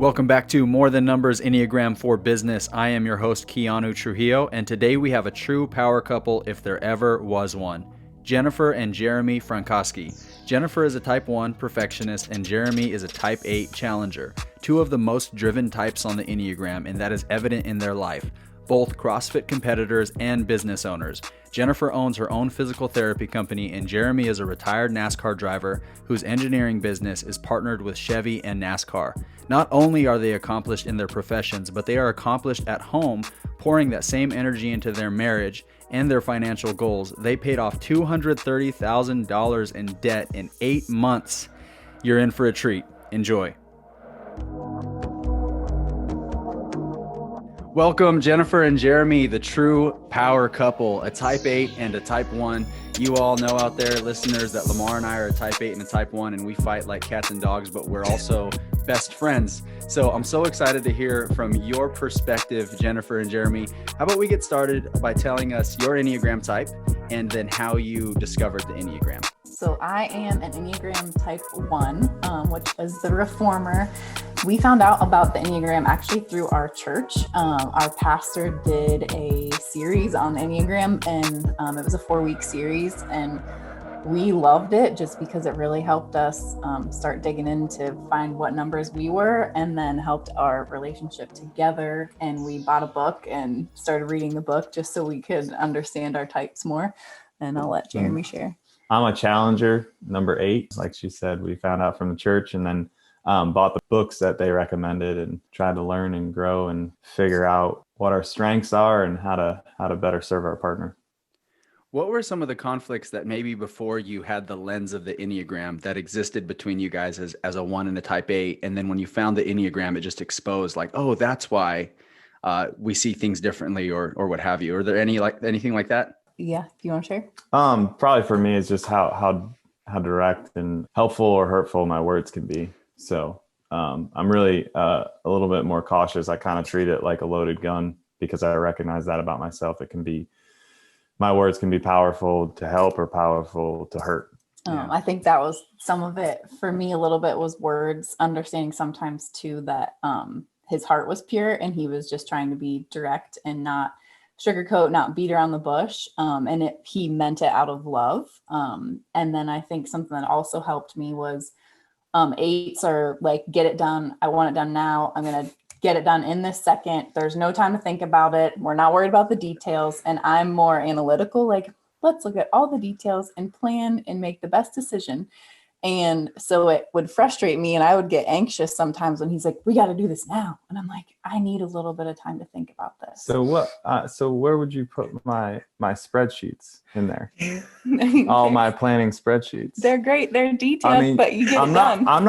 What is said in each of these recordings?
Welcome back to More Than Numbers Enneagram for Business. I am your host, Keanu Trujillo, and today we have a true power couple if there ever was one. Jennifer and Jeremy Frankoski. Jennifer is a type 1 perfectionist and Jeremy is a type 8 challenger, two of the most driven types on the Enneagram, and that is evident in their life. Both CrossFit competitors and business owners. Jennifer owns her own physical therapy company, and Jeremy is a retired NASCAR driver whose engineering business is partnered with Chevy and NASCAR. Not only are they accomplished in their professions, but they are accomplished at home, pouring that same energy into their marriage and their financial goals. They paid off $230,000 in debt in 8 months. You're in for a treat. Enjoy. Welcome, Jennifer and Jeremy, the true power couple, a type 8 and a type 1. You all know out there, listeners, that Lamar and I are a type 8 and a type 1, and we fight like cats and dogs, but we're also best friends. So I'm so excited to hear from your perspective, Jennifer and Jeremy. How about we get started by telling us your Enneagram type and then how you discovered the Enneagram? So I am an Enneagram type 1, which is the reformer. We found out about the Enneagram actually through our church. Our pastor did a series on the Enneagram, and it was a 4-week series, and we loved it just because it really helped us start digging in to find what numbers we were, and then helped our relationship together. And we bought a book and started reading the book just so we could understand our types more. And I'll let Jeremy share. I'm a challenger, number 8. Like she said, we found out from the church and then bought the books that they recommended and tried to learn and grow and figure out what our strengths are and how to better serve our partner. What were some of the conflicts that maybe before you had the lens of the Enneagram that existed between you guys as a 1 and a type 8? And then when you found the Enneagram, it just exposed like, oh, that's why we see things differently or what have you. Are there anything like that? Yeah, if you want to share. Probably for me, it's just how direct and helpful or hurtful my words can be. So I'm really a little bit more cautious. I kind of treat it like a loaded gun because I recognize that about myself. My words can be powerful to help or powerful to hurt. I think that was some of it for me. A little bit was words, understanding sometimes too that his heart was pure and he was just trying to be direct and not sugarcoat, not beat around the bush. And he meant it out of love. And then I think something that also helped me was 8s are like, get it done. I want it done now. I'm going to get it done in this second. There's no time to think about it. We're not worried about the details. And I'm more analytical, like, let's look at all the details and plan and make the best decision. And so it would frustrate me and I would get anxious sometimes when he's like, we got to do this now. And I'm like, I need a little bit of time to think about this. So where would you put my spreadsheets in there? All my planning spreadsheets. They're great. They're detailed, but you get it done. I'm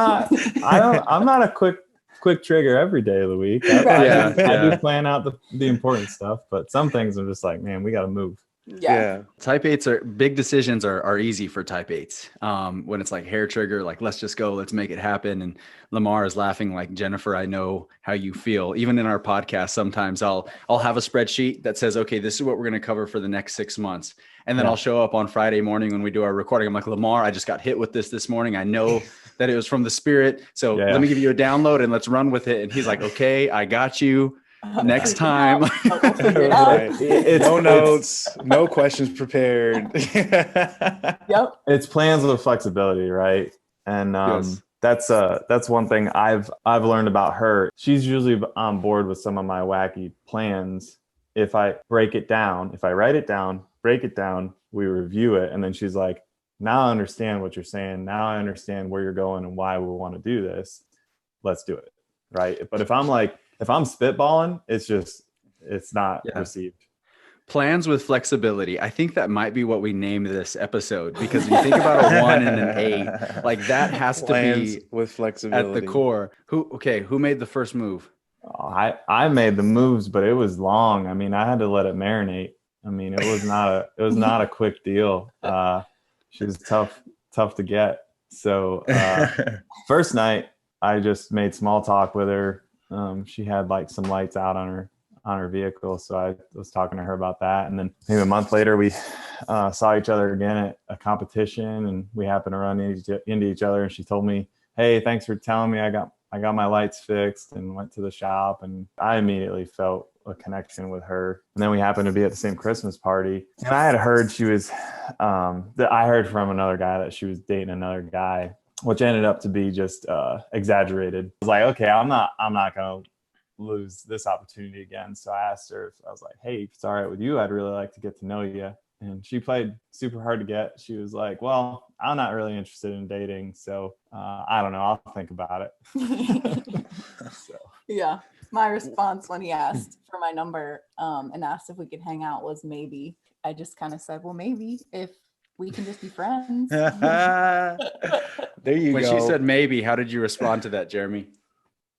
not a quick trigger every day of the week. I do plan out the important stuff, but some things I'm just like, man, we got to move. Yeah. Type 8s big decisions are easy for type 8s. When it's like hair trigger, like, let's just go, let's make it happen. And Lamar is laughing like, Jennifer, I know how you feel. Even in our podcast, sometimes I'll have a spreadsheet that says, okay, this is what we're going to cover for the next 6 months. And then I'll show up on Friday morning when we do our recording. I'm like, Lamar, I just got hit with this morning. I know that it was from the Spirit. So let me give you a download and let's run with it. And he's like, okay, I got you. Next time. It's no notes, no questions prepared. Yep. It's plans with flexibility, right? And that's one thing I've learned about her. She's usually on board with some of my wacky plans. If I write it down, break it down, we review it, and then she's like, now I understand what you're saying. Now I understand where you're going and why we want to do this. Let's do it. Right. But if I'm spitballing, it's not received. Plans with flexibility. I think that might be what we named this episode, because if you think about a 1 and an 8, like that has to be with flexibility at the core. Who made the first move? I made the moves, but it was long. I mean, I had to let it marinate. I mean, it was not a quick deal. She was tough to get. So first night, I just made small talk with her. She had like some lights out on her vehicle. So I was talking to her about that. And then maybe a month later, we saw each other again at a competition, and we happened to run into each other. And she told me, hey, thanks for telling me I got I got my lights fixed and went to the shop, and I immediately felt a connection with her. And then we happened to be at the same Christmas party, and I had heard she was that I heard from another guy that she was dating another guy, which ended up to be just exaggerated. I was like, okay, I'm not gonna lose this opportunity again. So I asked her, I was like, hey, if it's all right with you, I'd really like to get to know you. And she played super hard to get. She was like, well, I'm not really interested in dating, so I don't know, I'll think about it. So. Yeah, my response when he asked for my number and asked if we could hang out was maybe. I just kind of said, well, maybe if we can just be friends. There you When go. she said maybe, how did you respond to that, Jeremy?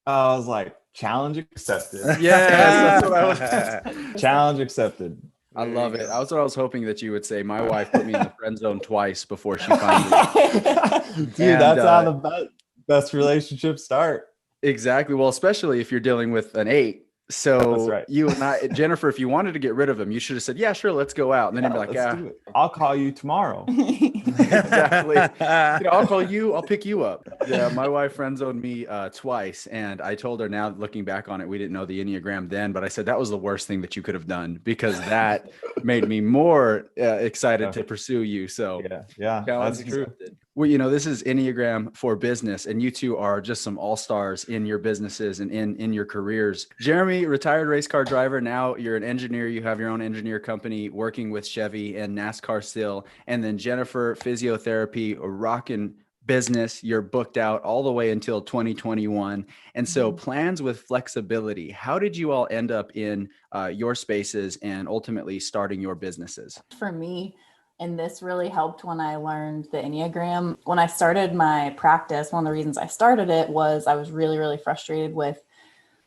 I was like, challenge accepted. Yes, that's what I was. Challenge accepted. I love it. That's what I was hoping that you would say. My wife put me in the friend zone twice before she finally. Dude, that's how the best relationships start. Exactly. Well, especially if you're dealing with an 8. So That's right. You and I, Jennifer, if you wanted to get rid of him, you should have said, yeah, sure, let's go out. And then you'd be like, let's do it. I'll call you tomorrow. Exactly. I'll call you. I'll pick you up. Yeah, my wife friend zoned me twice, and I told her, now looking back on it, we didn't know the Enneagram then, but I said that was the worst thing that you could have done, because that made me more excited to pursue you. So yeah, that's true. Accepted. Well, this is Enneagram for Business, and you two are just some all-stars in your businesses and in your careers. Jeremy, retired race car driver. Now you're an engineer. You have your own engineer company working with Chevy and NASCAR still. And then Jennifer, physiotherapy, a rockin' business. You're booked out all the way until 2021. And so plans with flexibility. How did you all end up in your spaces and ultimately starting your businesses? For me, and this really helped when I learned the Enneagram. When I started my practice, one of the reasons I started it was I was really, really frustrated with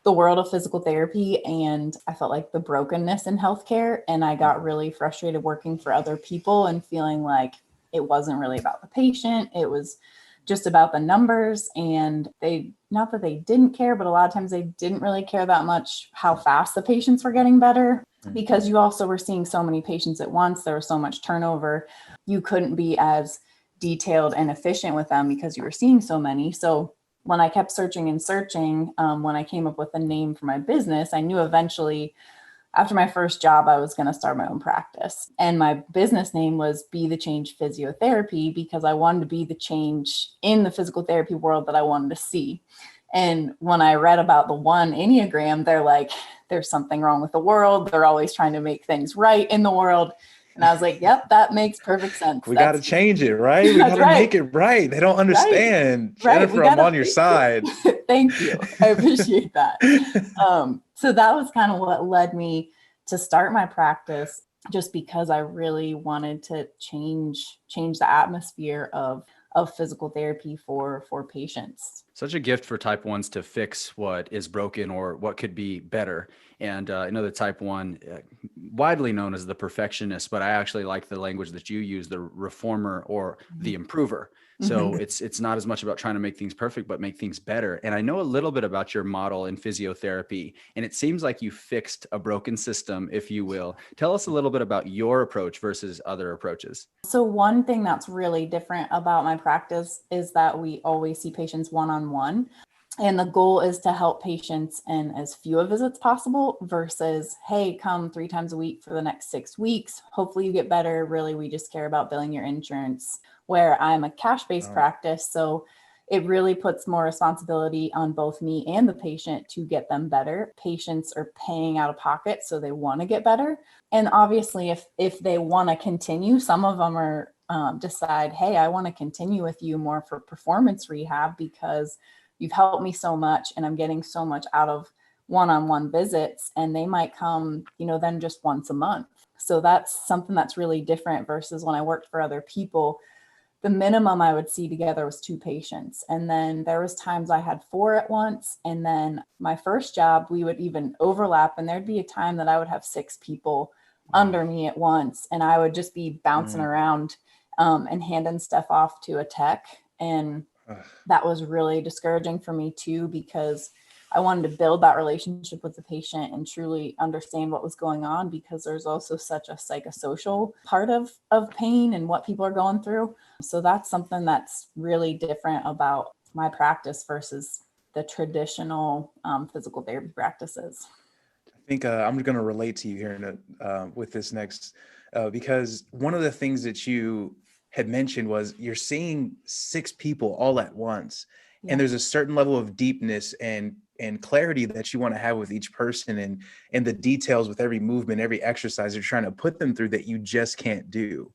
the world of physical therapy. And I felt like the brokenness in healthcare. And I got really frustrated working for other people and feeling like it wasn't really about the patient. It was just about the numbers. And not that they didn't care, but a lot of times they didn't really care that much how fast the patients were getting better, because you also were seeing so many patients at once. There was so much turnover. You couldn't be as detailed and efficient with them because you were seeing so many. So when I kept searching and searching, when I came up with a name for my business, I knew eventually after my first job, I was going to start my own practice. And my business name was Be the Change Physiotherapy, because I wanted to be the change in the physical therapy world that I wanted to see. And when I read about the 1 Enneagram, they're like, there's something wrong with the world. They're always trying to make things right in the world. And I was like, yep, that makes perfect sense. We got to change it, right? We got to make it right. They don't understand. Right. Jennifer, I'm on your side. Thank you. I appreciate that. So that was kind of what led me to start my practice, just because I really wanted to change the atmosphere of physical therapy for patients. Such a gift for type 1s to fix what is broken or what could be better. And I know that type 1, widely known as the perfectionist, but I actually like the language that you use, the reformer or the improver. So it's not as much about trying to make things perfect, but make things better. And I know a little bit about your model in physiotherapy, and it seems like you fixed a broken system, if you will. Tell us a little bit about your approach versus other approaches. So one thing that's really different about my practice is that we always see patients one-on-one. And the goal is to help patients in as few visits possible versus, hey, come 3 times a week for the next 6 weeks. Hopefully you get better. Really, we just care about billing your insurance, where I'm a cash-based practice. So it really puts more responsibility on both me and the patient to get them better. Patients are paying out of pocket, so they want to get better. And obviously, if they want to continue, some of them are decide, hey, I want to continue with you more for performance rehab because you've helped me so much and I'm getting so much out of one-on-one visits, and they might come, then just once a month. So that's something that's really different versus when I worked for other people. The minimum I would see together was 2 patients. And then there was times I had 4 at once. And then my first job, we would even overlap, and there'd be a time that I would have 6 people under me at once. And I would just be bouncing around and handing stuff off to a tech. And that was really discouraging for me too, because I wanted to build that relationship with the patient and truly understand what was going on, because there's also such a psychosocial part of pain and what people are going through. So that's something that's really different about my practice versus the traditional physical therapy practices. I think I'm going to relate to you here with this next, because one of the things that you had mentioned was you're seeing 6 people all at once. Yeah. And there's a certain level of deepness and clarity that you want to have with each person, and the details with every movement, every exercise you're trying to put them through that you just can't do.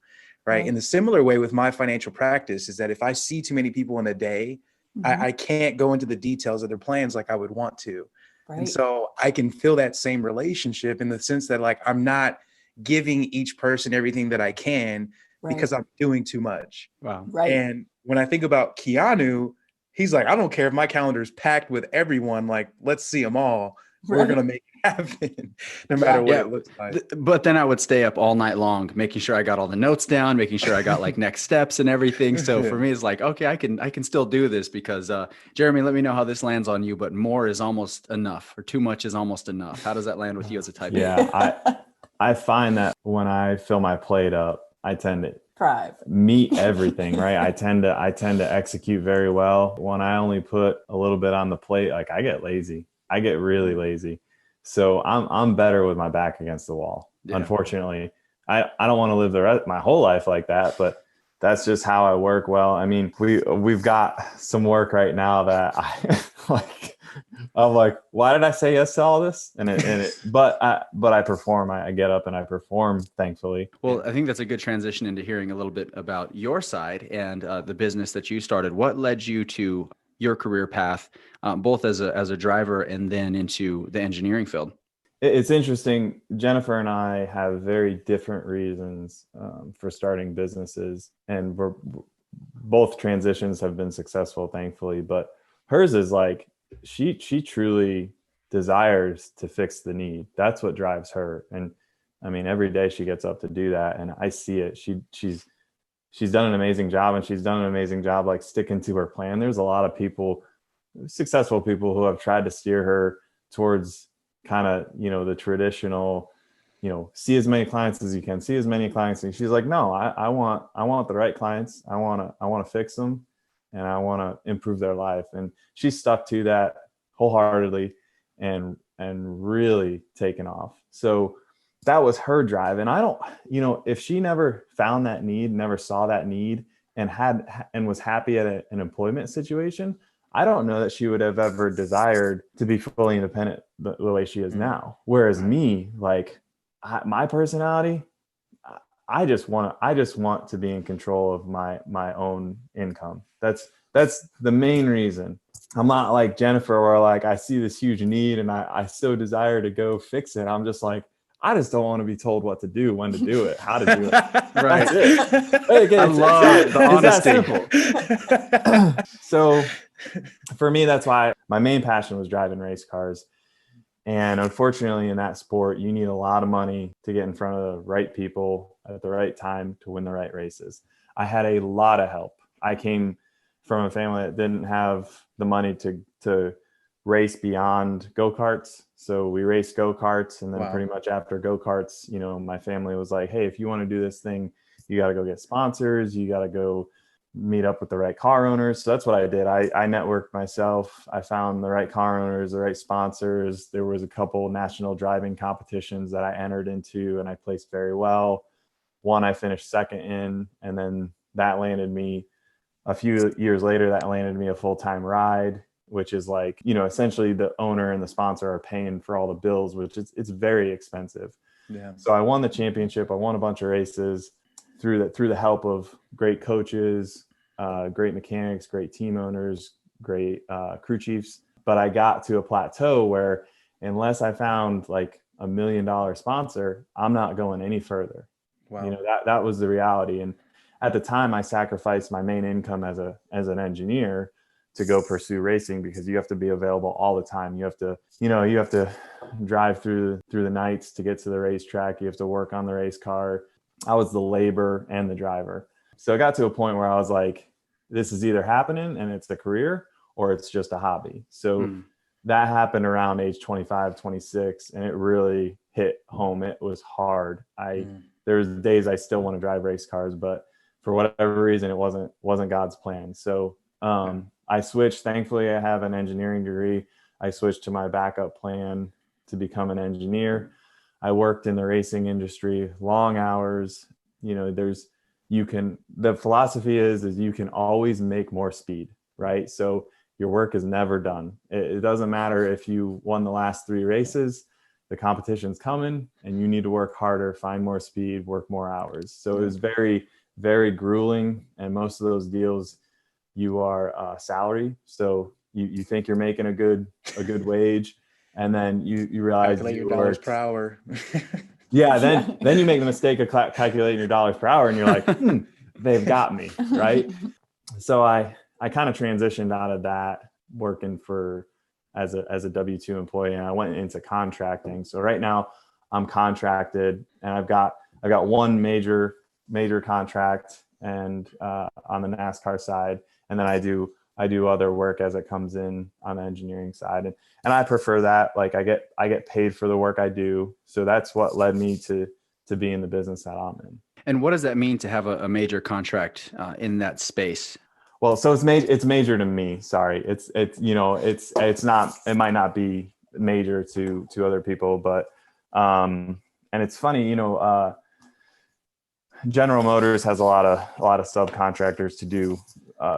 Right. In the similar way with my financial practice is that if I see too many people in a day, I can't go into the details of their plans like I would want to. Right. And so I can feel that same relationship in the sense that like, I'm not giving each person everything that I can because I'm doing too much. Wow. Right. And when I think about Keanu, he's like, I don't care if my calendar is packed with everyone, like, let's see them all. We're going to make it happen no matter what it looks like. But then I would stay up all night long, making sure I got all the notes down, making sure I got like next steps and everything. So for me, it's like, okay, I can still do this because Jeremy, let me know how this lands on you, but more is almost enough or too much is almost enough. How does that land with you as a type A? Yeah, I find that when I fill my plate up, I tend to meet everything, right? I tend to execute very well. When I only put a little bit on the plate, like I get lazy. I get really lazy. So I'm better with my back against the wall. Yeah. Unfortunately, I don't want to live my whole life like that, but that's just how I work. Well, I mean, we've got some work right now that I'm like, why did I say yes to all this? But I perform. I get up and I perform, thankfully. Well, I think that's a good transition into hearing a little bit about your side and the business that you started. What led you to your career path, both as a driver and then into the engineering field? It's interesting. Jennifer and I have very different reasons for starting businesses, and both transitions have been successful, thankfully. But hers is like she truly desires to fix the need. That's what drives her, and I mean, every day she gets up to do that, and I see it. She's done an amazing job, and she's done an amazing job like sticking to her plan. There's a lot of people, successful people, who have tried to steer her towards kind of, the traditional, see as many clients as you can, see as many clients. And she's like, no, I want the right clients. I want to fix them, and I want to improve their life. And she stuck to that wholeheartedly and really taken off. So that was her drive. And I don't, if she never found that need, never saw that need, and was happy at an employment situation, I don't know that she would have ever desired to be fully independent the way she is now. Whereas me, like my personality, I just want to be in control of my own income. That's the main reason. I'm not like Jennifer, where like I see this huge need and I so desire to go fix it. I'm just like, I just don't want to be told what to do, when to do it, how to do it. Right. That's it. Again, I love the honesty. It's that simple. So for me, that's why my main passion was driving race cars. And unfortunately, in that sport, you need a lot of money to get in front of the right people at the right time to win the right races. I had a lot of help. I came from a family that didn't have the money to race beyond go-karts. So we raced go-karts, and then pretty much after go-karts, my family was like, hey, if you want to do this thing, you got to go get sponsors. You got to go meet up with the right car owners. So that's what I did. I networked myself. I found the right car owners, the right sponsors. There was a couple national driving competitions that I entered into, and I placed very well. One I finished second in, and then that landed me a few years later, that landed me a full-time ride, which is like, essentially the owner and the sponsor are paying for all the bills, which it's very expensive. Yeah. So I won the championship. I won a bunch of races through the help of great coaches, great mechanics, great team owners, great crew chiefs. But I got to a plateau where unless I found like $1 million sponsor, I'm not going any further. Wow. That was the reality. And at the time, I sacrificed my main income as an engineer to go pursue racing, because you have to be available all the time. You have to drive through the nights to get to the racetrack. You have to work on the race car. I was the labor and the driver. So it got to a point where I was like, this is either happening and it's a career, or it's just a hobby. So that happened around age 25, 26, and it really hit home. It was hard. There's days I still want to drive race cars, but for whatever reason, it wasn't God's plan. So I switched. Thankfully, I have an engineering degree. I switched to my backup plan to become an engineer. I worked in the racing industry, long hours. You know, the philosophy is you can always make more speed, right? So your work is never done. It doesn't matter if you won the last 3 races, the competition's coming and you need to work harder, find more speed, work more hours. So it was very, very grueling. And most of those deals, you are salary. So you think you're making a good wage, and then you realize calculate your dollars per hour. Yeah, then you make the mistake of calculating your dollars per hour, and you're like, they've got me, right? So I kind of transitioned out of that, working as a W-2 employee, and I went into contracting. So right now I'm contracted, and I've got one major contract, and on the NASCAR side, and then I do other work as it comes in on the engineering side. And I prefer that. Like I get paid for the work I do. So that's what led me to be in the business that I'm in. And what does that mean to have a major contract in that space? Well, so it's major to me. Sorry. It's not, it might not be major to other people, but, and it's funny, General Motors has a lot of subcontractors to do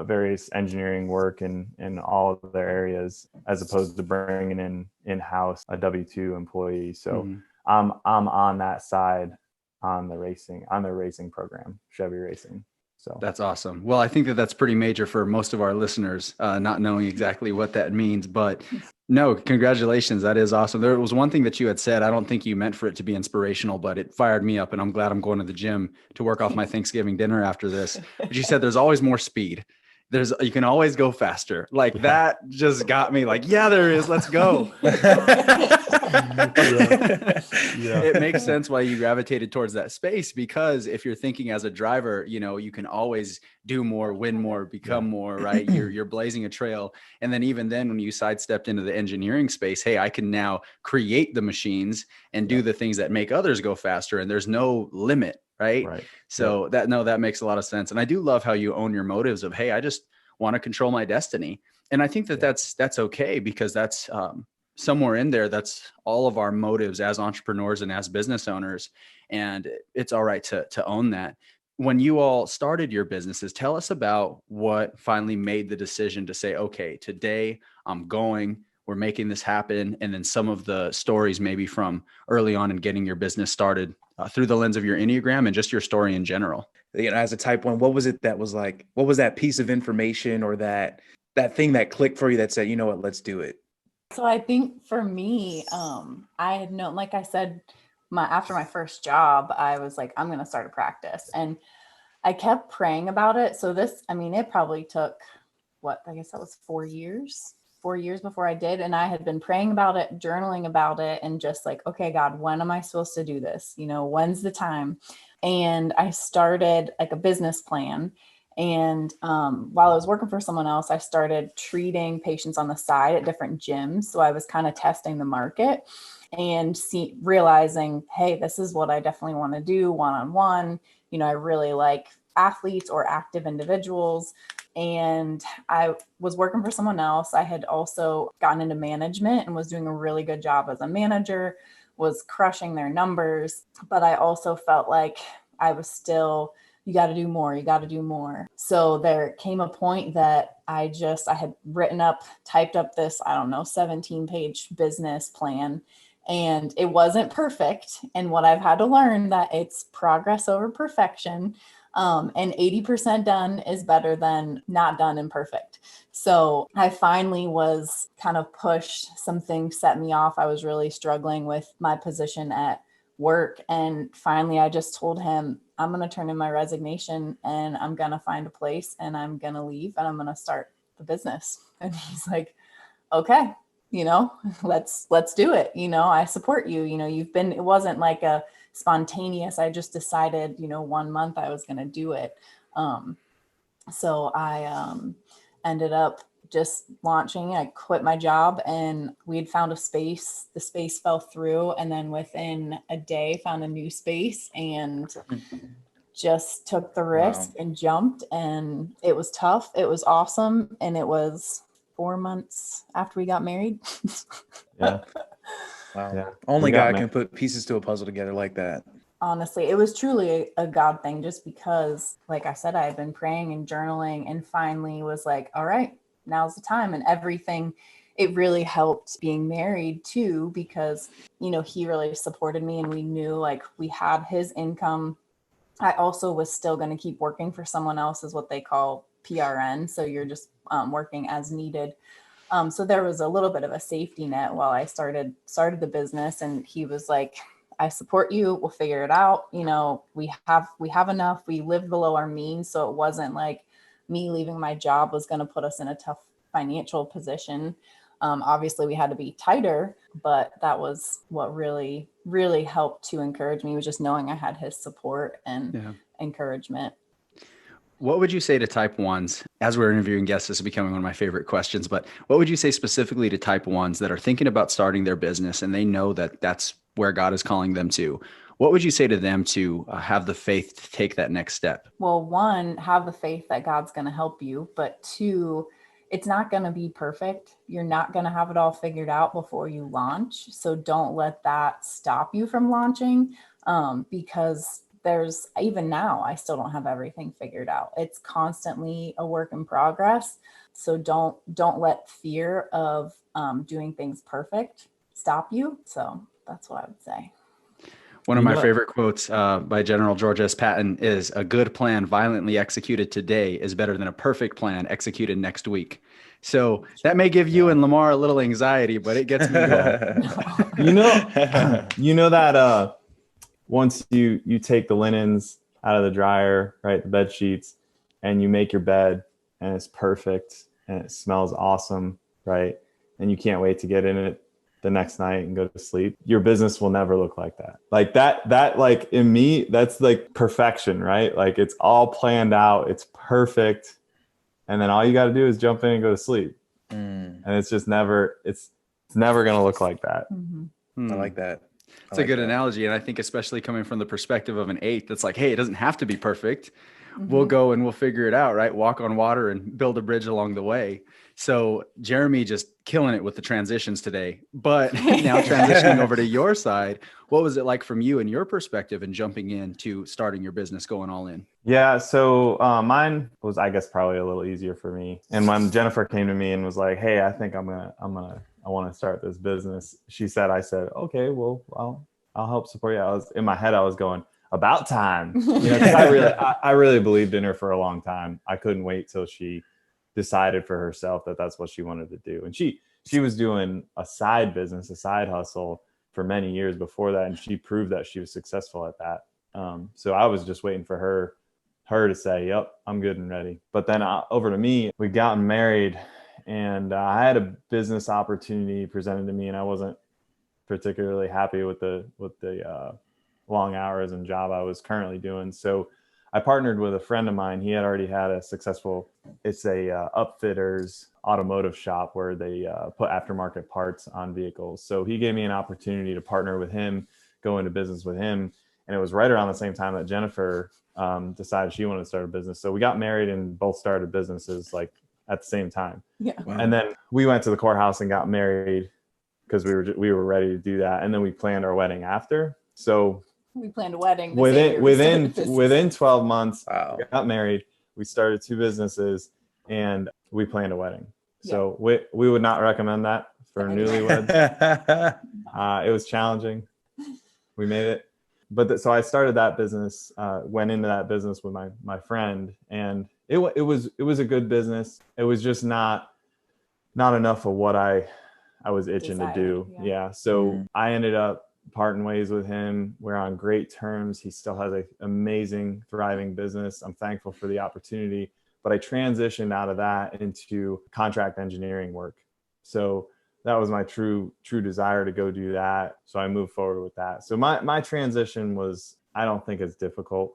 various engineering work in all of their areas, as opposed to bringing in-house a W-2 employee. So I'm on that side on the racing program, Chevy Racing. So that's awesome. Well, I think that's pretty major for most of our listeners, not knowing exactly what that means, but no, congratulations. That is awesome. There was one thing that you had said, I don't think you meant for it to be inspirational, but it fired me up, and I'm glad I'm going to the gym to work off my Thanksgiving dinner after this. But you said there's always more speed. You can always go faster. Like that just got me like, yeah, there is. Let's go. It makes sense why you gravitated towards that space, because if you're thinking as a driver, you can always do more, win more, become more, right? You're blazing a trail. And then even then, when you sidestepped into the engineering space, hey, I can now create the machines and do the things that make others go faster. And there's no limit. Right. So that makes a lot of sense. And I do love how you own your motives of, hey, I just want to control my destiny. And I think that's okay, because that's somewhere in there, that's all of our motives as entrepreneurs and as business owners. And it's all right to own that. When you all started your businesses, tell us about what finally made the decision to say, okay, today we're making this happen. And then some of the stories maybe from early on in getting your business started through the lens of your Enneagram and just your story in general. As a type 1, what was it that was like, what was that piece of information or that thing that clicked for you that said, you know what, let's do it? So I think for me, I had known, like I said, after my first job, I was like, I'm going to start a practice, and I kept praying about it. So it probably took I guess that was 4 years before I did. And I had been praying about it, journaling about it, and just like, okay, God, when am I supposed to do this? When's the time? And I started like a business plan. And while I was working for someone else, I started treating patients on the side at different gyms. So I was kind of testing the market and realizing, hey, this is what I definitely want to do one-on-one. I really like athletes or active individuals. And I was working for someone else. I had also gotten into management and was doing a really good job as a manager, was crushing their numbers. But I also felt like I was still, you got to do more. So there came a point that I had typed up this, 17-page business plan. And it wasn't perfect. And what I've had to learn that it's progress over perfection. And 80% done is better than not done and perfect. So I finally was kind of pushed. Some things set me off. I was really struggling with my position at work. And finally, I just told him, I'm going to turn in my resignation and I'm going to find a place and I'm going to leave and I'm going to start the business. And he's like, okay, let's do it. I support you. It wasn't like a spontaneous, I just decided, 1 month I was going to do it. So I ended up just launching. I quit my job and we had found a space. The space fell through. And then within a day found a new space. And just took the risk and jumped, and it was tough. It was awesome. And it was 4 months after we got married. Yeah. Wow. Yeah. Only We got God married. can put pieces to a puzzle together like that. Honestly, it was truly a God thing, just because, like I said, I had been praying and journaling and finally was like, all right, now's the time. And everything, it really helped being married too, because, you know, he really supported me and we knew like we had his income. I also was still going to keep working for someone else, is what they call PRN. So you're just working as needed. So there was a little bit of a safety net while I started the business, and he was like, I support you. We'll figure it out. You know, we have enough. We live below our means. So it wasn't like me leaving my job was going to put us in a tough financial position. Obviously we had to be tighter, but that was what really, really helped to encourage me, was just knowing I had his support and encouragement. What would you say to type ones? As we're interviewing guests, this is becoming one of my favorite questions, but what would you say specifically to type ones that are thinking about starting their business and they know that that's where God is calling them to? What would you say to them to have the faith to take that next step? Well, one, have the faith that God's going to help you, but two, it's not going to be perfect. You're not going to have it all figured out before you launch. So don't let that stop you from launching, because there's, even now, I still don't have everything figured out. It's constantly a work in progress. So don't let fear of doing things perfect stop you. So that's what I would say. One of my favorite quotes by General George S. Patton is, "A good plan violently executed today is better than a perfect plan executed next week." So that may give you and Lamar a little anxiety, but it gets me going. You know that once you take the linens out of the dryer, right, the bed sheets, and you make your bed and it's perfect and it smells awesome, right, and you can't wait to get in it the next night and go to sleep, your business will never look like that. Like that like in me, that's like perfection, right? Like it's all planned out, it's perfect. And then all you got to do is jump in and go to sleep. And it's just never, it's never going to look like that. I like that. It's a good analogy. And I think especially coming from the perspective of an 8, that's like, hey, it doesn't have to be perfect. We'll go and we'll figure it out, right? Walk on water and build a bridge along the way. So Jeremy just killing it with the transitions today, but now transitioning over to your side, what was it like from you and your perspective and jumping into starting your business, going all in? Yeah. So mine was, I guess, probably a little easier for me. And when Jennifer came to me and was like, hey, I think I want to start this business. I said, okay, well, I'll help support you. In my head, I was going, about time. You know, 'cause I really believed in her for a long time. I couldn't wait till she decided for herself that that's what she wanted to do. And she was doing a side business, a side hustle for many years before that. And she proved that she was successful at that. So I was just waiting for her to say, yep, I'm good and ready. But then over to me, we gotten married and I had a business opportunity presented to me and I wasn't particularly happy with the long hours and job I was currently doing. So I partnered with a friend of mine. He had already had it's a upfitters automotive shop where they put aftermarket parts on vehicles. So he gave me an opportunity to partner with him, go into business with him. And it was right around the same time that Jennifer decided she wanted to start a business. So we got married and both started businesses like at the same time. Yeah. Wow. And then we went to the courthouse and got married because we were ready to do that. And then we planned our wedding after. So we planned a wedding within 12 months. Wow. We got married, we started 2 businesses, and we planned a wedding. So we would not recommend that for newlyweds. It was challenging. We made it, but so I started that business, went into that business with my friend, and it was a good business. It was just not enough of what I was itching to do. So I ended up parting ways with him. We're on great terms. He still has an amazing, thriving business. I'm thankful for the opportunity, but I transitioned out of that into contract engineering work. So that was my true desire to go do that. So I moved forward with that. So my transition was, I don't think it's difficult.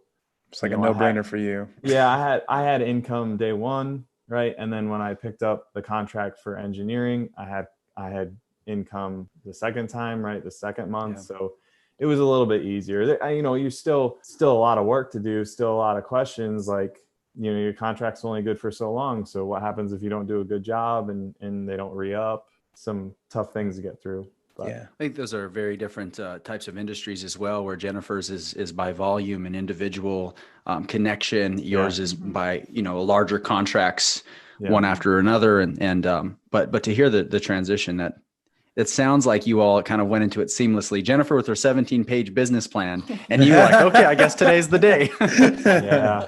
It's like a no-brainer for you. Yeah, I had income day one, right? And then when I picked up the contract for engineering, I had income the second time, right? The second month. So it was a little bit easier. You know, you still a lot of work to do, still a lot of questions. Like, you know, your contract's only good for so long. So what happens if you don't do a good job and they don't re-up? Some tough things to get through. But. Yeah, I think those are very different types of industries as well, where Jennifer's is by volume and individual connection. Yours is by, you know, larger contracts, one after another. But to hear the transition, that it sounds like you all kind of went into it seamlessly. Jennifer with her 17-page business plan, and you were like, okay, I guess today's the day. Yeah,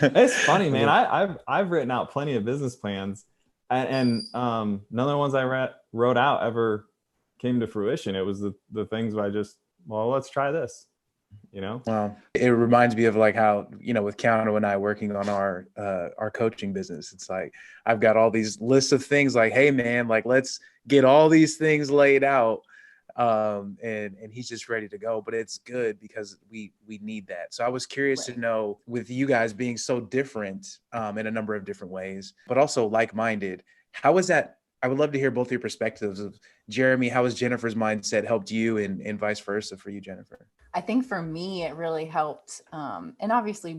it's funny, man. I've written out plenty of business plans, and none of the ones I wrote out ever came to fruition. It was the things where I just, well, let's try this, you know? Wow. It reminds me of like how, you know, with Keanu and I working on our coaching business, it's like, I've got all these lists of things like, hey man, like, let's get all these things laid out. And he's just ready to go, but it's good because we need that. So I was curious to know, with you guys being so different, in a number of different ways, but also like-minded, how is that? I would love to hear both your perspectives of Jeremy. How has Jennifer's mindset helped you, and vice versa for you, Jennifer? I think for me, it really helped. And obviously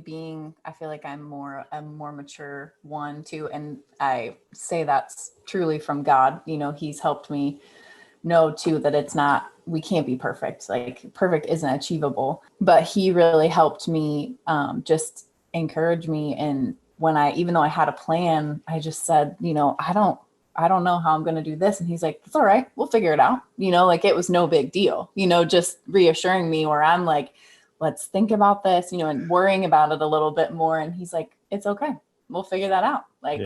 I feel like I'm a more mature one too. And I say that's truly from God. You know, he's helped me know too, that we can't be perfect. Like, perfect isn't achievable, but he really helped me, just encourage me. And even though I had a plan, I just said, you know, I don't know how I'm going to do this. And he's like, it's all right. We'll figure it out. You know, like, it was no big deal, you know, just reassuring me, where I'm like, let's think about this, you know, and worrying about it a little bit more. And he's like, it's okay. We'll figure that out. Like,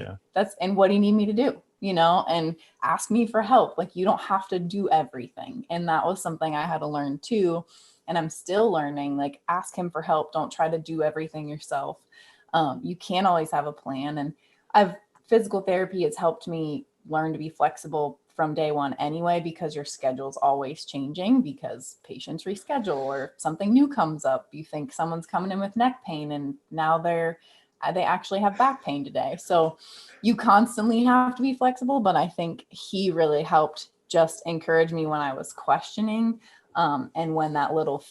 and what do you need me to do? You know, and ask me for help. Like, you don't have to do everything. And that was something I had to learn too. And I'm still learning, like, ask him for help. Don't try to do everything yourself. You can't always have a plan. And physical therapy has helped me learn to be flexible from day one anyway, because your schedule's always changing, because patients reschedule or something new comes up. You think someone's coming in with neck pain and now they actually have back pain today. So you constantly have to be flexible. But I think he really helped just encourage me when I was questioning. And when that little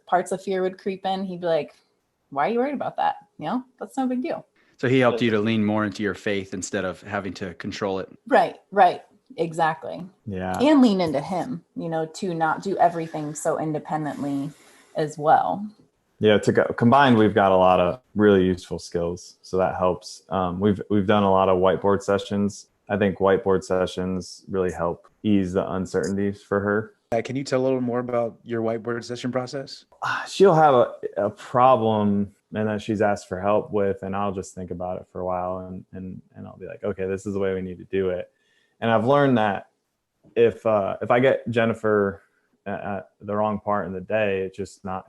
parts of fear would creep in, he'd be like, why are you worried about that? You know, that's no big deal. So he helped you to lean more into your faith instead of having to control it. Right. Exactly. Yeah. And lean into him, you know, to not do everything so independently as well. Yeah. Combined, we've got a lot of really useful skills. So that helps. We've done a lot of whiteboard sessions. I think whiteboard sessions really help ease the uncertainties for her. Can you tell a little more about your whiteboard session process? She'll have a problem and that she's asked for help with, and I'll just think about it for a while and I'll be like, okay, this is the way we need to do it. And I've learned that if I get Jennifer at the wrong part in the day,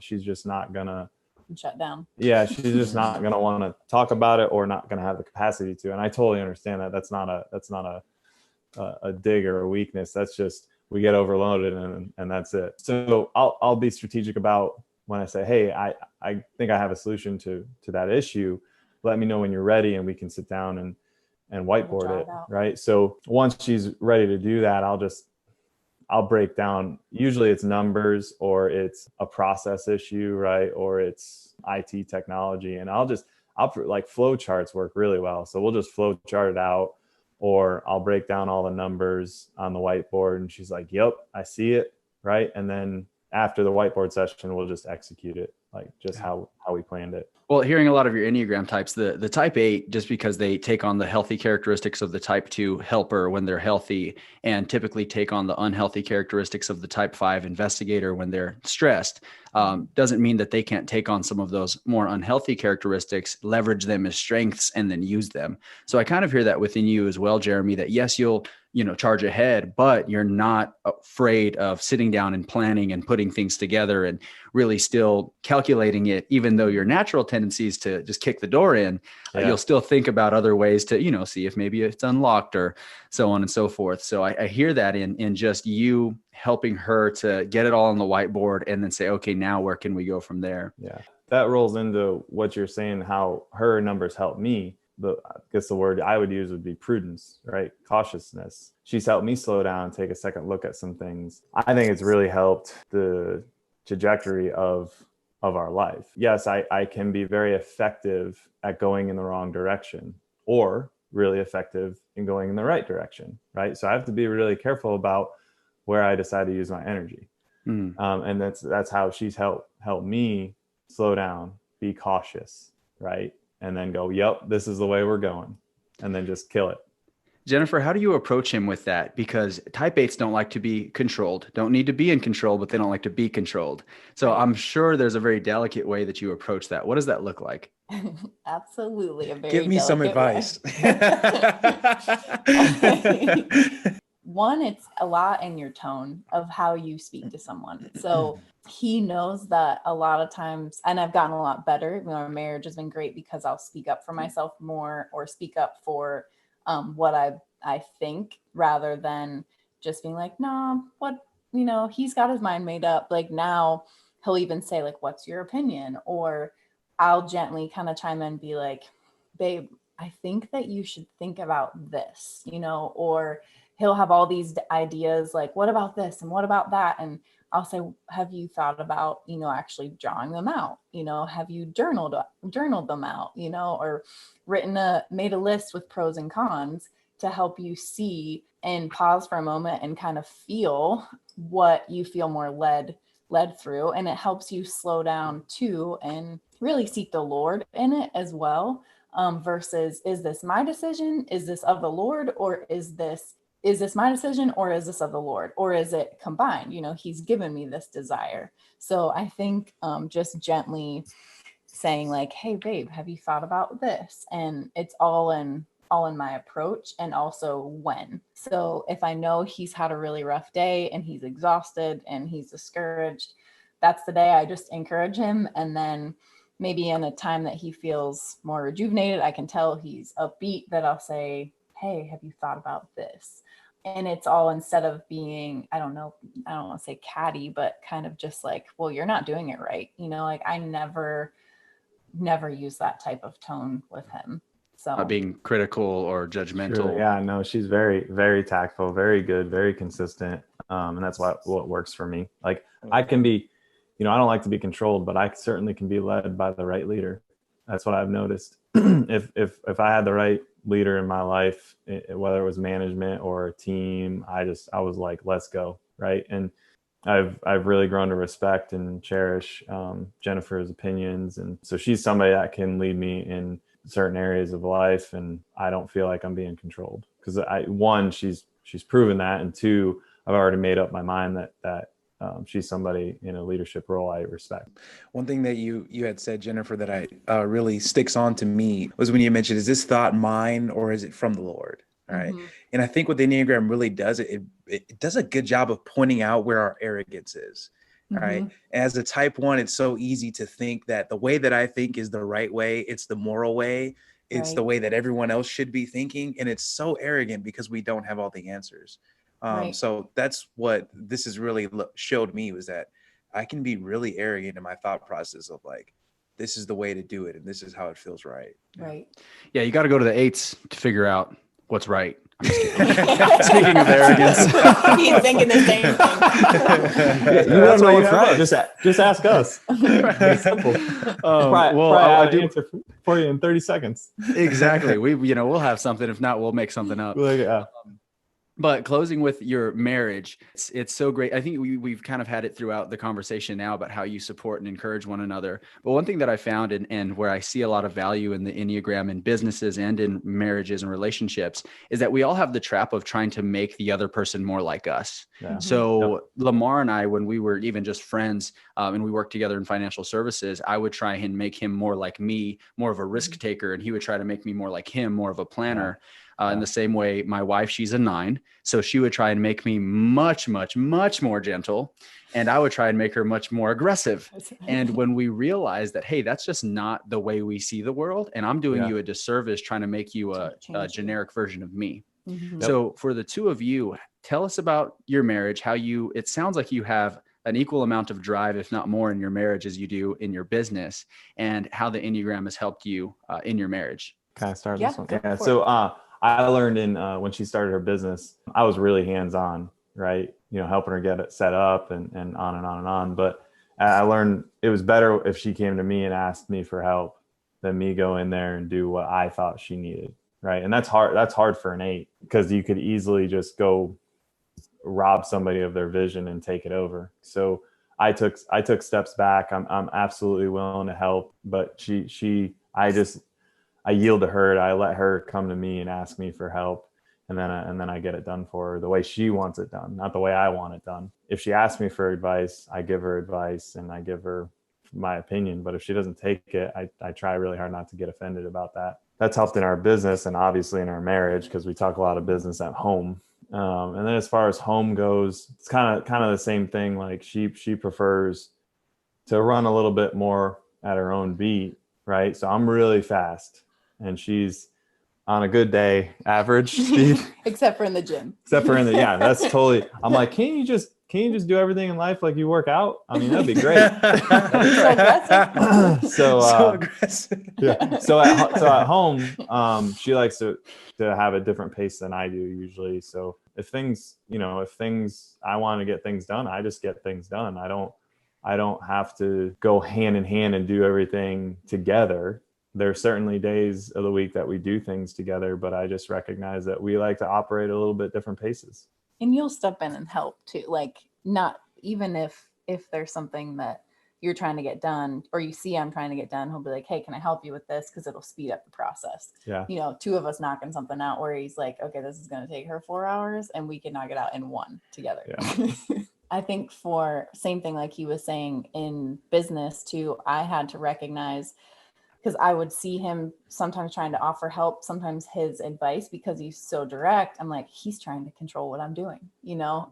she's just not gonna shut down. Yeah, she's just not gonna want to talk about it, or not gonna have the capacity to. And I totally understand that. That's not a dig or a weakness. That's just, we get overloaded and that's it. So I'll be strategic about when I say, hey, I think I have a solution to that issue. Let me know when you're ready and we can sit down and whiteboard it. Right. So once she's ready to do that, I'll break down. Usually it's numbers, or it's a process issue, right? Or it's IT technology. And I'll like, flow charts work really well. So we'll just flow chart it out, or I'll break down all the numbers on the whiteboard and she's like, yep, I see it. Right. And then after the whiteboard session, we'll just execute it, like just how we planned it. Well, hearing a lot of your Enneagram types, the type 8, just because they take on the healthy characteristics of the type 2 helper when they're healthy, and typically take on the unhealthy characteristics of the type 5 investigator when they're stressed, doesn't mean that they can't take on some of those more unhealthy characteristics, leverage them as strengths, and then use them. So I kind of hear that within you as well, Jeremy, that yes, you'll charge ahead, but you're not afraid of sitting down and planning and putting things together and really still calculating it, even though your natural tendencies to just kick the door in, you'll still think about other ways to, see if maybe it's unlocked or so on and so forth. So I hear that in just you helping her to get it all on the whiteboard and then say, okay, now where can we go from there? Yeah, that rolls into what you're saying, how her numbers help me. But I guess the word I would use would be prudence, right? Cautiousness. She's helped me slow down, take a second look at some things. I think it's really helped the trajectory of our life. Yes, I can be very effective at going in the wrong direction, or really effective in going in the right direction, right? So I have to be really careful about where I decide to use my energy. And that's how she's helped me slow down, be cautious, right? And then go, yep, this is the way we're going, and then just kill it. Jennifer, how do you approach him with that? Because type 8s don't like to be controlled, don't need to be in control, but they don't like to be controlled. So I'm sure there's a very delicate way that you approach that. What does that look like? Absolutely. Give me some advice. One, it's a lot in your tone of how you speak to someone. So he knows that a lot of times, and I've gotten a lot better. You know, our marriage has been great because I'll speak up for myself more, or speak up for what I think, rather than just being like, nah, what, you know, he's got his mind made up. Like, now he'll even say like, what's your opinion? Or I'll gently kind of chime in and be like, babe, I think that you should think about this, you know, or he'll have all these ideas like, what about this? And what about that? And I'll say, have you thought about, you know, actually drawing them out? You know, have you journaled them out, you know, or made a list with pros and cons to help you see and pause for a moment and kind of feel what you feel more led through. And it helps you slow down too, and really seek the Lord in it as well. Versus, is this my decision? Is this of the Lord? Or is this my decision, or is this of the Lord, or is it combined? You know, he's given me this desire. So I think just gently saying like, hey babe, have you thought about this? And it's all in my approach, and also when. So if I know he's had a really rough day and he's exhausted and he's discouraged, that's the day I just encourage him. And then maybe in a time that he feels more rejuvenated, I can tell he's upbeat, that I'll say, hey, have you thought about this? And it's all, instead of being, I don't want to say catty, but kind of just like, well, you're not doing it right. You know, like I never use that type of tone with him. So Not being critical or judgmental. Sure. Yeah, no, she's very, very tactful, very good, very consistent. And that's what works for me. Like I can be, you know, I don't like to be controlled, but I certainly can be led by the right leader. That's what I've noticed. If I had the right leader in my life, whether it was management or a team, I was like, let's go. Right. And I've really grown to respect and cherish Jennifer's opinions. And so she's somebody that can lead me in certain areas of life, and I don't feel like I'm being controlled, because one, she's proven that, and two, I've already made up my mind that she's somebody in a leadership role I respect. One thing that you had said, Jennifer, that I really sticks on to me was when you mentioned, is this thought mine or is it from the Lord? All right. Mm-hmm. And I think what the Enneagram really does, it does a good job of pointing out where our arrogance is. All right. Mm-hmm. As a type 1, it's so easy to think that the way that I think is the right way. It's the moral way. It's the way that everyone else should be thinking. And it's so arrogant because we don't have all the answers. So that's what this has really showed me, was that I can be really arrogant in my thought process of like, this is the way to do it, and this is how it feels right. Right. Yeah. You got to go to the 8s to figure out what's right. Speaking of arrogance, he's thinking the same thing. You want to know what's right? Just ask us. Very simple. I'll answer for you in 30 seconds. Exactly. We'll have something. If not, we'll make something up. But closing with your marriage, it's so great. I think we've kind of had it throughout the conversation now about how you support and encourage one another. But one thing that I found and where I see a lot of value in the Enneagram in businesses and in marriages and relationships is that we all have the trap of trying to make the other person more like us. Yeah. So Lamar and I, when we were even just friends and we worked together in financial services, I would try and make him more like me, more of a risk taker. And he would try to make me more like him, more of a planner. In the same way, my wife, she's a 9. So she would try and make me much, much, much more gentle. And I would try and make her much more aggressive. And when we realized that, hey, that's just not the way we see the world. And I'm doing you a disservice trying to make you a generic version of me. Mm-hmm. So for the two of you, tell us about your marriage, it sounds like you have an equal amount of drive, if not more, in your marriage as you do in your business, and how the Enneagram has helped you in your marge. Can I start this one? Yeah. So, I learned when she started her business, I was really hands-on, right? Helping her get it set up and on and on and on. But I learned it was better if she came to me and asked me for help than me go in there and do what I thought she needed. Right. And that's hard for an 8, because you could easily just go rob somebody of their vision and take it over. So I took steps back. I'm absolutely willing to help, but I yield to her. I let her come to me and ask me for help. And then I get it done for her the way she wants it done, not the way I want it done. If she asks me for advice, I give her advice and I give her my opinion. But if she doesn't take it, I try really hard not to get offended about that. That's helped in our business and obviously in our marriage, because we talk a lot of business at home. And then as far as home goes, it's kind of the same thing. Like she prefers to run a little bit more at her own beat, right? So I'm really fast, and she's on a good day average speed. Except for in the gym. Yeah, that's totally. I'm like, can you just do everything in life like you work out? I mean, that'd be great. So aggressive. Yeah. So at home, she likes to have a different pace than I do usually. So if I want to get things done, I just get things done. I don't have to go hand in hand and do everything together. There are certainly days of the week that we do things together, but I just recognize that we like to operate a little bit different paces. And you'll step in and help too. Like, not even if there's something that you're trying to get done, or you see I'm trying to get done, he'll be like, hey, can I help you with this? Because it'll speed up the process. Yeah. 2 of us knocking something out where he's like, okay, this is going to take her 4 hours and we can knock it out in 1 together. Yeah. I think for same thing, like he was saying in business too, I had to recognize, because I would see him sometimes trying to offer help, sometimes his advice, because he's so direct. I'm like, he's trying to control what I'm doing,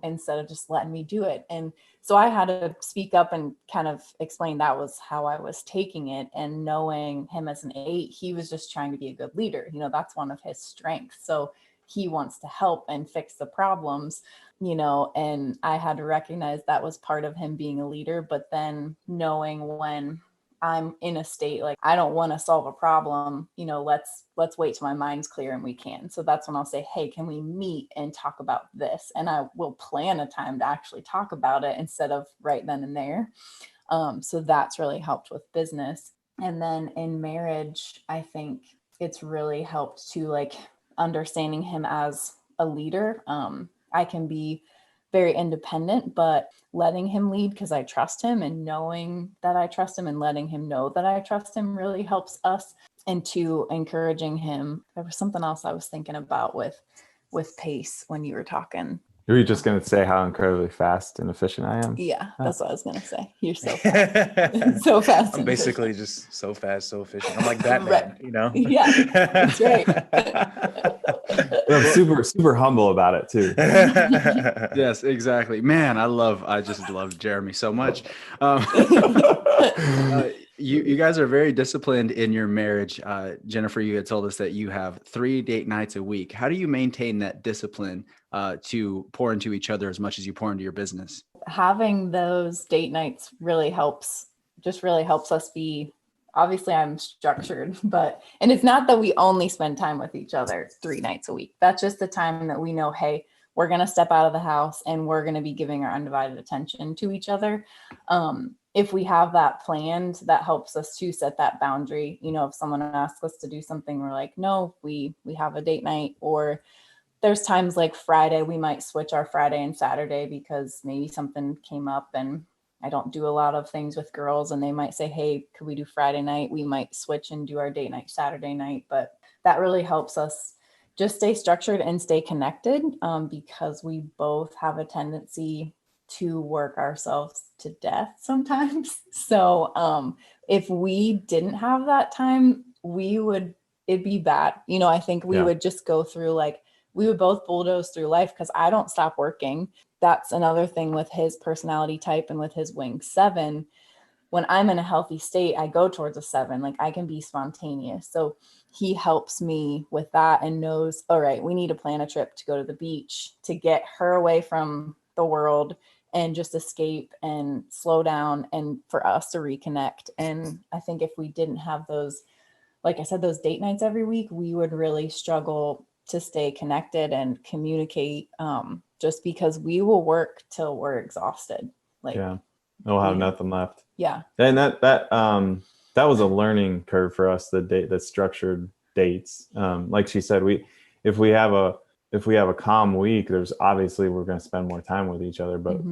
instead of just letting me do it. And so I had to speak up and kind of explain that was how I was taking it. And knowing him as an 8, he was just trying to be a good leader. That's one of his strengths. So he wants to help and fix the problems, and I had to recognize that was part of him being a leader. But then knowing when I'm in a state like I don't want to solve a problem, let's wait till my mind's clear and we can. So that's when I'll say, hey, can we meet and talk about this? And I will plan a time to actually talk about it instead of right then and there. So that's really helped with business. And then in marriage, I think it's really helped to like understanding him as a leader. I can be very independent, but letting him lead because I trust him, and knowing that I trust him and letting him know that I trust him really helps us. And to encouraging him. There was something else I was thinking about with pace when you were talking. Were you just going to say how incredibly fast and efficient I am? Yeah, that's what I was going to say. You're so fast. So fast. I'm basically just so fast, so efficient. I'm like Batman, right. Yeah, that's right. I'm super, super humble about it too. Yes, exactly. Man, I just love Jeremy so much. You guys are very disciplined in your marriage. Jennifer, you had told us that you have 3 date nights a week. How do you maintain that discipline to pour into each other as much as you pour into your business? Having those date nights really helps us be, obviously I'm structured, and it's not that we only spend time with each other 3 nights a week. That's just the time that we know, hey, we're going to step out of the house and we're going to be giving our undivided attention to each other. If we have that planned, that helps us to set that boundary. If someone asks us to do something, we're like, no, we have a date night. Or there's times like Friday, we might switch our Friday and Saturday because maybe something came up, and I don't do a lot of things with girls, and they might say, hey, could we do Friday night? We might switch and do our date night Saturday night. But that really helps us just stay structured and stay connected, because we both have a tendency to work ourselves to death sometimes. So if we didn't have that time, it'd be bad. I think we would just go through, we would both bulldoze through life, because I don't stop working. That's another thing with his personality type and with his wing 7. When I'm in a healthy state, I go towards a 7. I can be spontaneous. So he helps me with that and knows, all right, we need to plan a trip to go to the beach to get her away from the world and just escape and slow down, and for us to reconnect. And I think if we didn't have those, like I said, those date nights every week, we would really struggle to stay connected and communicate, just because we will work till we're exhausted. I'll have nothing left. Yeah. And that was a learning curve for us, the structured dates. Like she said, if we have a calm week, there's obviously we're going to spend more time with each other, but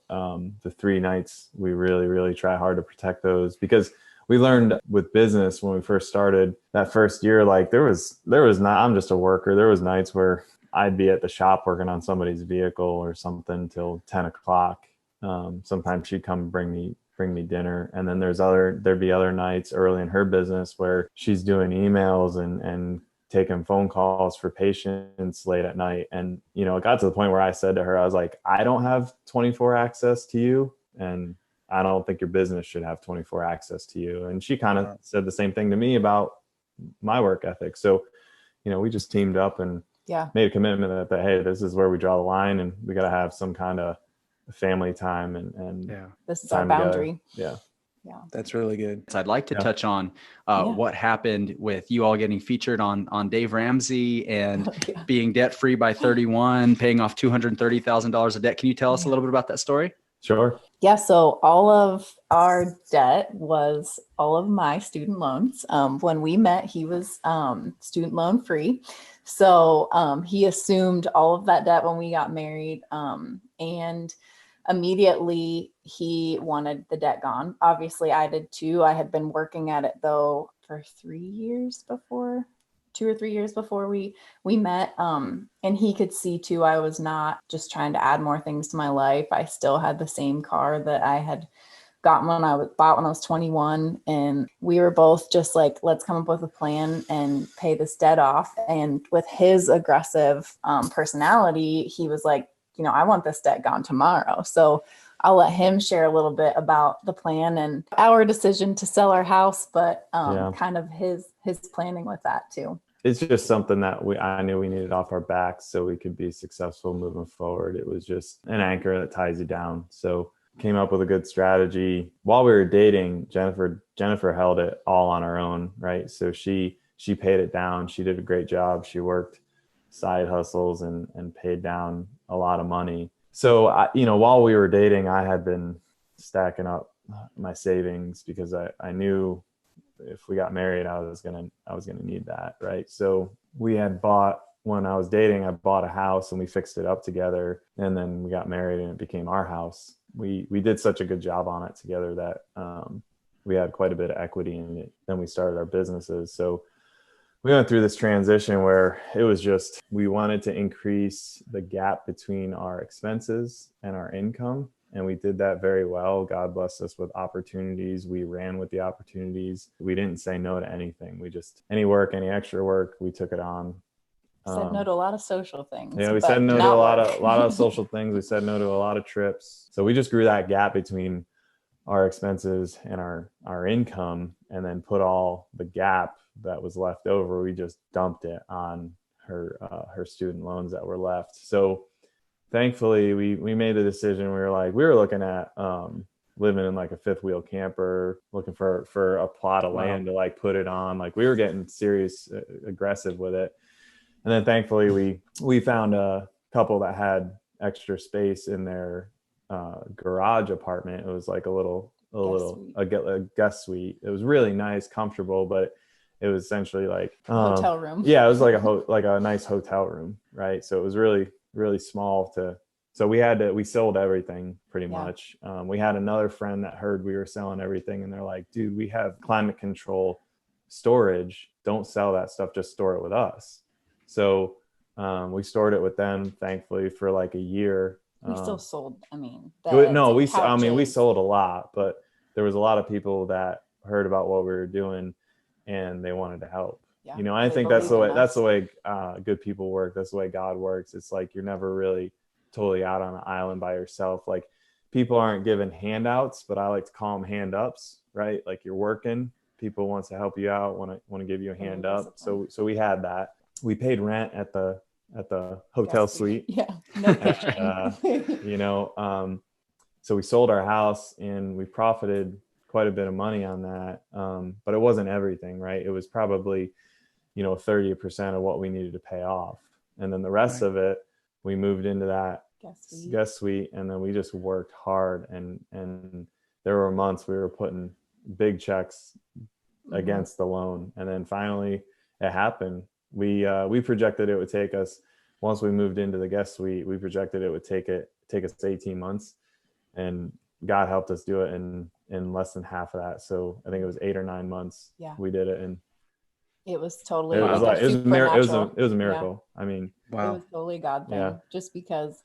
the 3 nights we really, really try hard to protect those, because we learned with business when we first started that first year, like there was not, I'm just a worker. There was nights where I'd be at the shop working on somebody's vehicle or something till 10 o'clock. Sometimes she'd come bring me dinner. And then there'd be other nights early in her business where she's doing emails and taking phone calls for patients late at night. And, it got to the point where I said to her, I was like, I don't have 24 access to you. And I don't think your business should have 24 access to you. And she kind of said the same thing to me about my work ethic. So, we just teamed up and made a commitment that, hey, this is where we draw the line, and we got to have some kind of family time and this is our boundary. Together. Yeah. That's really good. So I'd like to touch on what happened with you all getting featured on Dave Ramsey and being debt free by 31, paying off $230,000 of debt. Can you tell us a little bit about that story? Sure. Yeah. So all of our debt was all of my student loans. When we met, he was student loan free. So he assumed all of that debt when we got married. And immediately he wanted the debt gone. Obviously I did too. I had been working at it though for 2 or 3 years before we met. And he could see too, I was not just trying to add more things to my life. I still had the same car that I had gotten when I was 21. And we were both just like, let's come up with a plan and pay this debt off. And with his aggressive personality, he was like, I want this debt gone tomorrow. So I'll let him share a little bit about the plan and our decision to sell our house, but kind of his planning with that too. It's just something that I knew we needed off our backs so we could be successful moving forward. It was just an anchor that ties you down. So came up with a good strategy. While we were dating, Jennifer held it all on her own, right? So she paid it down. She did a great job. She worked side hustles and paid down a lot of money. So while we were dating, I had been stacking up my savings because I knew if we got married, I was gonna need that, right? So we had when I was dating, I bought a house and we fixed it up together, and then we got married and it became our house. We did such a good job on it together that we had quite a bit of equity in it. Then we started our businesses. So we went through this transition where it was just, we wanted to increase the gap between our expenses and our income. And we did that very well. God blessed us with opportunities. We ran with the opportunities. We didn't say no to anything. We just, any extra work, we took it on. Said no to a lot of social things. Yeah, we said no to a lot of social things. We said no to a lot of trips. So we just grew that gap between our expenses and our income, and then put all the gap that was left over, we just dumped it on her student loans that were left. So thankfully we made the decision. We were looking at living in like a fifth wheel camper, looking for a plot of land to like put it on. Like we were getting serious, aggressive with it. And then thankfully we found a couple that had extra space in their garage apartment. It was like a guest suite. It was really nice, comfortable, but it was essentially like hotel room. Yeah, it was like a nice hotel room, right? So it was really, really small so we sold everything pretty much. We had another friend that heard we were selling everything, and they're like, dude, we have climate control storage. Don't sell that stuff, just store it with us. So we stored it with them, thankfully, for like a year. We still sold. We sold a lot, but there was a lot of people that heard about what we were doing and they wanted to help. Yeah, I think that's the way good people work. That's the way God works. It's like you're never really totally out on an island by yourself. Like people aren't given handouts, but I like to call them hand ups, right? Like you're working, people wants to help you out, want to give you a hand up. So we had that. We paid rent at the hotel suite. Yeah. No so we sold our house and we profited quite a bit of money on that. But it wasn't everything, right? It was probably, 30% of what we needed to pay off. And then the rest of it, we moved into that guest suite. And then we just worked hard and there were months we were putting big checks against the loan. And then finally it happened. We projected it would take us, once we moved into the guest suite, we projected it would take us 18 months, and God helped us do it in less than half of that. So I think it was 8 or 9 months. Yeah. We did it. And it was totally, it was a miracle. Yeah. I mean, wow. It was totally God thing. Yeah. Just because,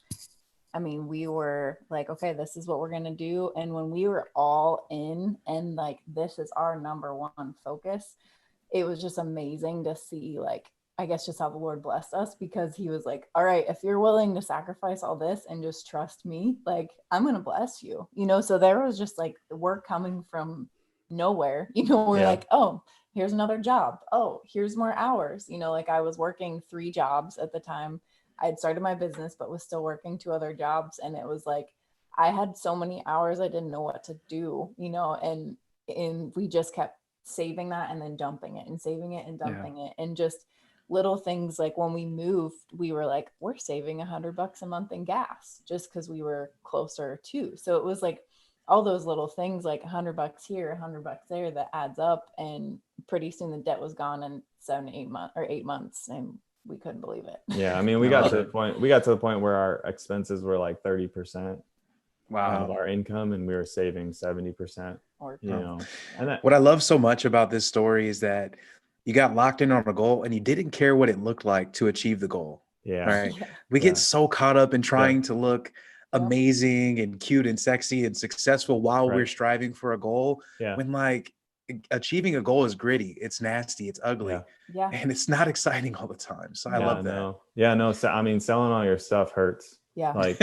I mean, we were like, okay, this is what we're going to do. And when we were all in and like, this is our number one focus, it was just amazing to see, like, I guess just how the Lord blessed us, because he was like, all right, if you're willing to sacrifice all this and just trust me, like, I'm going to bless you, you know? So there was just like work coming from nowhere, you know, we're like, oh, here's another job. Oh, here's more hours. You know, like I was working 3 jobs at the time. I had started my business, but was still working 2 other jobs. And it was like, I had so many hours, I didn't know what to do, you know, and we just kept saving that and then dumping it and saving it and dumping it. And just little things, like when we moved, we were like, we're saving $100 a month in gas just because we were closer to. So it was like all those little things, like $100 here, $100 there, that adds up. And pretty soon the debt was gone in 8 months, and we couldn't believe it. Yeah, I mean, we got to the point where our expenses were like 30% of our income, and we were saving 70%. You know, and what I love so much about this story is that you got locked in on a goal and you didn't care what it looked like to achieve the goal. Yeah. Right. We get so caught up in trying to look amazing and cute and sexy and successful while we're striving for a goal. When like achieving a goal is gritty, it's nasty, it's ugly, and it's not exciting all the time. So I love that. So, I mean, selling all your stuff hurts. Yeah. Like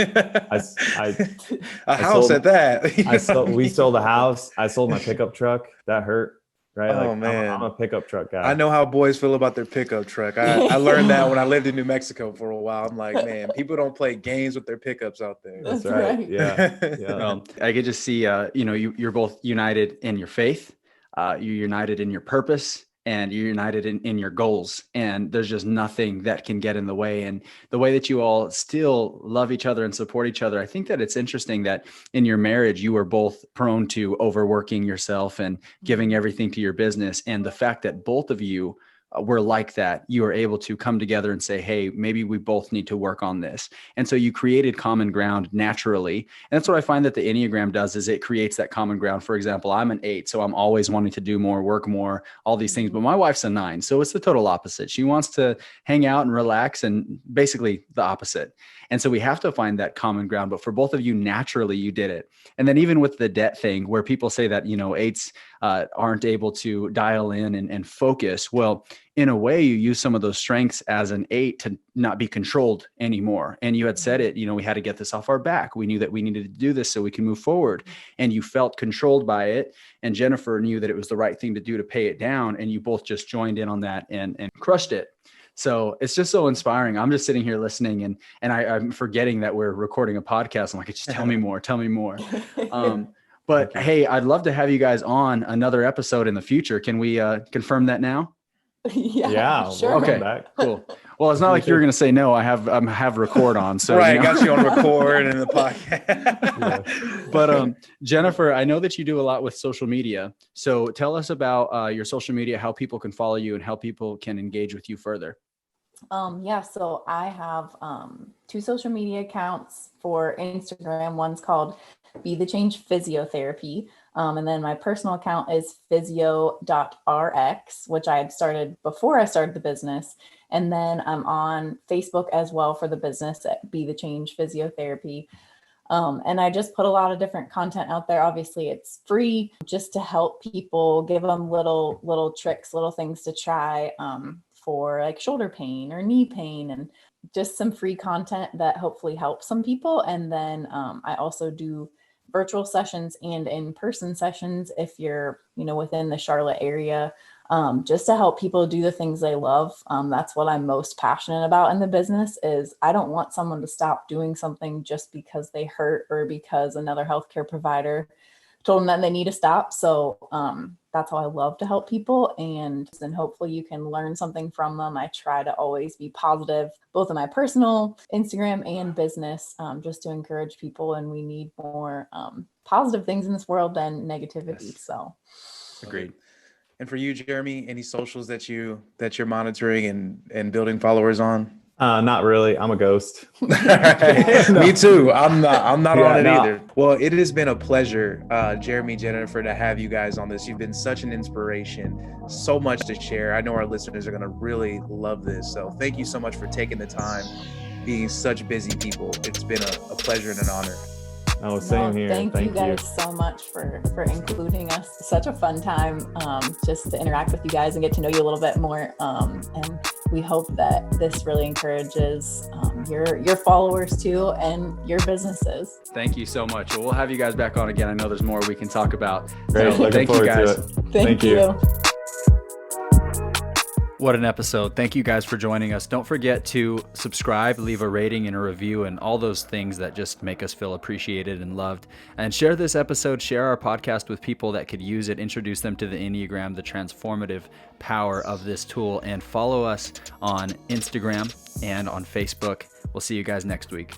we sold a house. I sold my pickup truck. That hurt. Right. Oh, like, man. I'm a pickup truck guy. I know how boys feel about their pickup truck. I learned that when I lived in New Mexico for a while. I'm like, man, people don't play games with their pickups out there. That's right. Yeah. I could just see, you're both united in your faith. You're united in your purpose, and you're united in your goals. And there's just nothing that can get in the way. And the way that you all still love each other and support each other, I think that it's interesting that in your marriage, you were both prone to overworking yourself and giving everything to your business. And the fact that both of you were like that, you were able to come together and say, hey, maybe we both need to work on this. And so you created common ground naturally. And that's what I find that the Enneagram does, is it creates that common ground. For example, I'm an 8, so I'm always wanting to do more, work more, all these things. But my wife's a 9, so it's the total opposite. She wants to hang out and relax, and basically the opposite. And so we have to find that common ground. But for both of you, naturally, you did it. And then even with the debt thing, where people say that, 8s aren't able to dial in and focus. Well, in a way, you use some of those strengths as an 8 to not be controlled anymore. And you had said it, we had to get this off our back. We knew that we needed to do this so we can move forward. And you felt controlled by it. And Jennifer knew that it was the right thing to do to pay it down. And you both just joined in on that and crushed it. So it's just so inspiring. I'm just sitting here listening, and I'm forgetting that we're recording a podcast. I'm like, just tell me more. But hey, I'd love to have you guys on another episode in the future. Can we confirm that now? Yeah. Sure. Okay, cool. Well, it's not like you're going to say no. I have record on. So right. Got you on record in the podcast. But Jennifer, I know that you do a lot with social media. So tell us about your social media, how people can follow you and how people can engage with you further. So I have 2 social media accounts for Instagram. One's called Be the Change Physiotherapy. And then my personal account is physio.rx, which I had started before I started the business. And then I'm on Facebook as well for the business at Be the Change Physiotherapy. And I just put a lot of different content out there. Obviously it's free, just to help people, give them little tricks, little things to try, for like shoulder pain or knee pain, and just some free content that hopefully helps some people. And then I also do virtual sessions and in-person sessions if you're, within the Charlotte area, just to help people do the things they love. That's what I'm most passionate about in the business. Is I don't want someone to stop doing something just because they hurt or because another healthcare provider told them that they need to stop. So that's how I love to help people. And hopefully you can learn something from them. I try to always be positive, both in my personal Instagram and business, just to encourage people. And we need more positive things in this world than negativity. Yes. So agreed. And for you, Jeremy, any socials that you're monitoring and building followers on? Not really. I'm a ghost. Right. No. Me too. I'm not Yeah, on it no. either. Well, it has been a pleasure, Jeremy, Jennifer, to have you guys on this. You've been such an inspiration, so much to share. I know our listeners are going to really love this. So thank you so much for taking the time, being such busy people. It's been a pleasure and an honor. Oh, same here. Thank you guys so much for including us. Such a fun time just to interact with you guys and get to know you a little bit more. And we hope that this really encourages your followers too and your businesses. Thank you so much. Well, we'll have you guys back on again. I know there's more we can talk about. Great. So, Looking thank you forward guys. to it. Thank you. What an episode. Thank you guys for joining us. Don't forget to subscribe, leave a rating and a review, and all those things that just make us feel appreciated and loved. And share this episode, share our podcast with people that could use it, introduce them to the Enneagram, the transformative power of this tool, and follow us on Instagram and on Facebook. We'll see you guys next week.